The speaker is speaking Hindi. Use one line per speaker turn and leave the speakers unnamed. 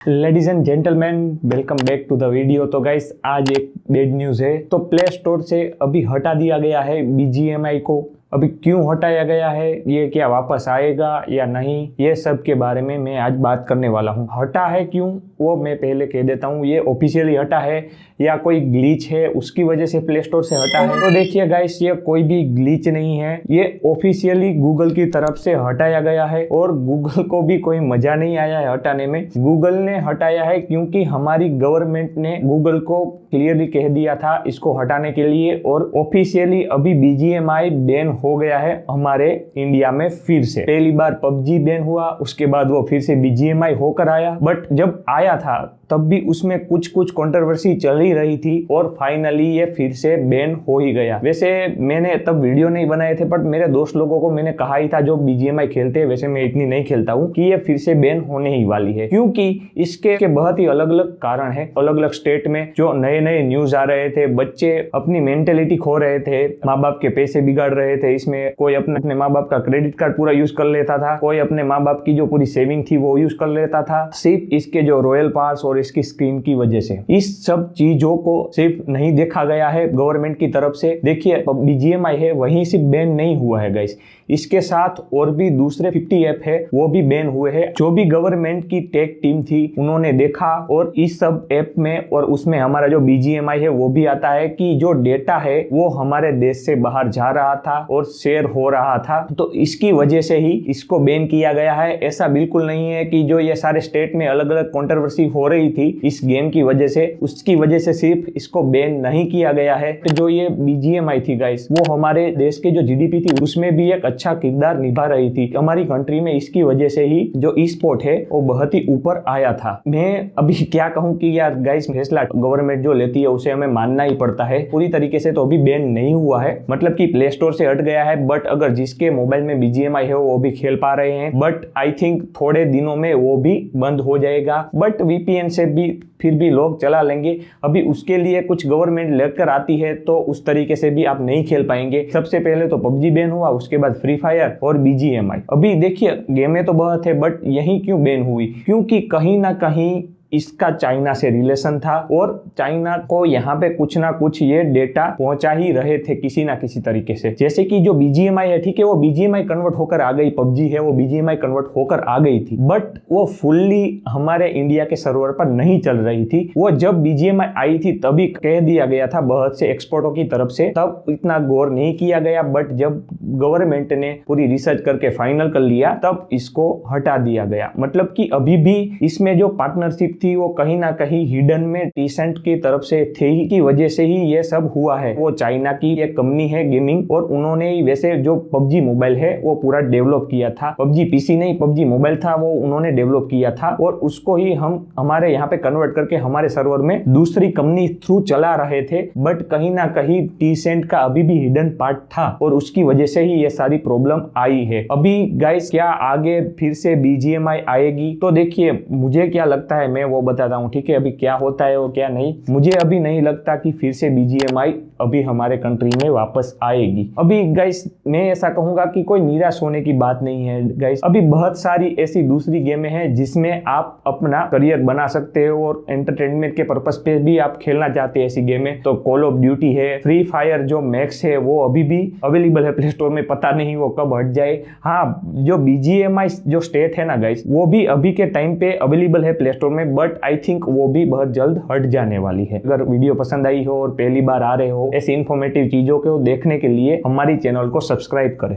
Ladies and gentleman, welcome back to the video. तो गाइस, आज एक बैड न्यूज़ है। तो प्ले स्टोर से अभी हटा दिया गया है BGMI को। अभी क्यों हटाया गया है, ये क्या वापस आएगा या नहीं, ये सब के बारे में मैं आज बात करने वाला हूँ। हटा है क्यों वो मैं पहले कह देता हूँ। ये ऑफिशियली हटा है या कोई ग्लिच है उसकी वजह से प्ले स्टोर से हटा है। तो देखिए गाइस, ये कोई भी ग्लिच नहीं है, ये ऑफिशियली गूगल की तरफ से हटाया गया है और गूगल को भी कोई मजा नहीं आया है हटाने में। गूगल ने हटाया है क्योंकि हमारी गवर्नमेंट ने गूगल को क्लियरली कह दिया था इसको हटाने के लिए, और ऑफिशियली अभी BGMI बैन हो गया है हमारे इंडिया में। फिर से पहली बार PUBG बैन हुआ, उसके बाद वो फिर से BGMI होकर आया। बट जब आया था तब भी उसमें कुछ कंट्रोवर्सी चल ही रही थी और फाइनली ये फिर से बैन हो ही गया। वैसे मैंने तब वीडियो नहीं बनाए थे, बट मेरे दोस्त लोगों को मैंने कहा ही था जो BGMI खेलते हैं, वैसे मैं इतनी नहीं खेलता हूँ, कि ये फिर से बैन होने ही वाली है। क्योंकि इसके बहुत ही अलग अलग कारण है। अलग अलग स्टेट में जो नए नए न्यूज आ रहे थे, बच्चे अपनी मेंटेलिटी खो रहे थे, माँ बाप के पैसे बिगाड़ रहे थे। इसमें कोई अपने माँ बाप का क्रेडिट कार्ड पूरा यूज कर लेता था, कोई अपने माँ बाप की जो पूरी सेविंग थी वो यूज कर लेता था, सिर्फ इसके जो रॉयल पास और इसकी स्क्रीन की वजह से। इस सब चीजों को सिर्फ नहीं देखा गया है गवर्नमेंट की तरफ से। देखिए, BGMI है वहीं से बैन नहीं हुआ है गाइस, इसके साथ और भी दूसरे 50 ऐप है वो भी बैन हुए हैं। जो भी गवर्नमेंट की टेक टीम थी उन्होंने देखा, और इस सब ऐप में और उसमें हमारा जो BGMI है वो भी आता है कि जो डेटा है वो हमारे देश से बाहर जा रहा था और शेयर हो रहा था। तो इसकी वजह से ही इसको बैन किया गया है। ऐसा बिल्कुल नहीं है कि जो ये सारे स्टेट में अलग अलग कंट्रोवर्सी हो रही थी इस गेम की वजह से, उसकी वजह से सिर्फ इसको बैन नहीं किया गया है। तो जो ये BGMI थी गाइस, वो हमारे देश के जो GDP थी उसमें भी एक अच्छा किरदार निभा रही थी हमारी कंट्री में। इसकी वजह से ही जो e-स्पोर्ट है वो बहुत ही ऊपर आया था। मैं अभी क्या कहूँ कि यार गाइस, फैसला गवर्नमेंट जो लेती है उसे हमें मानना ही पड़ता है। पूरी तरीके से तो अभी बैन नहीं हुआ है, मतलब कि प्ले स्टोर से हट गया है। बट अगर जिसके मोबाइल में BGMI है वो भी खेल पा रहे हैं, बट आई थिंक थोड़े दिनों में वो भी बंद हो जाएगा। बट VPN से भी फिर भी लोग चला लेंगे। अभी उसके लिए कुछ गवर्नमेंट लेकर आती है तो उस तरीके से भी आप नहीं खेल पाएंगे। सबसे पहले तो PUBG बैन हुआ, उसके बाद फ्री फायर और BGMI। अभी देखिए, गेमें तो बहुत है, बट यही क्यों बैन हुई? क्योंकि कहीं ना कहीं इसका चाइना से रिलेशन था और चाइना को यहाँ पे कुछ ना कुछ ये डेटा पहुंचा ही रहे थे किसी ना किसी तरीके से। जैसे कि जो BGMI है, ठीक है, वो BGMI कन्वर्ट होकर आ गई, PUBG है वो BGMI कन्वर्ट होकर आ गई थी, बट वो फुल्ली हमारे इंडिया के सर्वर पर नहीं चल रही थी। वो जब BGMI आई थी तभी कह दिया गया था बहुत से एक्सपर्टों की तरफ से, तब इतना गौर नहीं किया गया। बट जब गवर्नमेंट ने पूरी रिसर्च करके फाइनल कर लिया तब इसको हटा दिया गया। मतलब कि अभी भी इसमें जो पार्टनरशिप थी वो कहीं ना कहीं हिडन में टीसेंट की तरफ से थी, की वजह से ही ये सब हुआ है। वो चाइना की एक कंपनी है गेमिंग, और उन्होंने ही वैसे जो PUBG मोबाइल है वो पूरा डेवलप किया था। PUBG PC नहीं, PUBG मोबाइल था, वो उन्होंने डेवलप किया था, और उसको ही हम हमारे यहाँ पे कन्वर्ट करके हमारे सर्वर में दूसरी कंपनी थ्रू चला रहे थे। बट कहीं ना कहीं टीसेंट का अभी भी हिडन पार्ट था और उसकी वजह से ही ये सारी प्रॉब्लम आई है। अभी गाइस, क्या आगे फिर से BGMI आएगी? तो देखिए, मुझे क्या लगता है मैं वो बताता हूँ, ठीक है। अभी क्या होता है वो क्या नहीं, मुझे अभी नहीं लगता कि फिर से BGMI अभी हमारे कंट्री में वापस आएगी। अभी गाइस, मैं ऐसा कहूंगा कि कोई निराश होने की बात नहीं है गाइस। अभी बहुत सारी ऐसी दूसरी गेमें हैं जिसमें आप अपना करियर बना सकते हो और एंटरटेनमेंट के पर्पस पे भी आप खेलना चाहते हैं ऐसी गेमें। तो कॉल ऑफ ड्यूटी है, फ्री फायर जो मैक्स है वो अभी भी अवेलेबल है प्ले स्टोर में, पता नहीं वो कब हट जाए। हाँ, जो BGMI जो स्टेट है ना गाइस, वो भी अभी के टाइम पे अवेलेबल है प्ले स्टोर में, बट आई थिंक वो भी बहुत जल्द हट जाने वाली है। अगर वीडियो पसंद आई हो और पहली बार आ रहे हो ऐसी इंफॉर्मेटिव चीजों को देखने के लिए हमारी चैनल को सब्सक्राइब करें।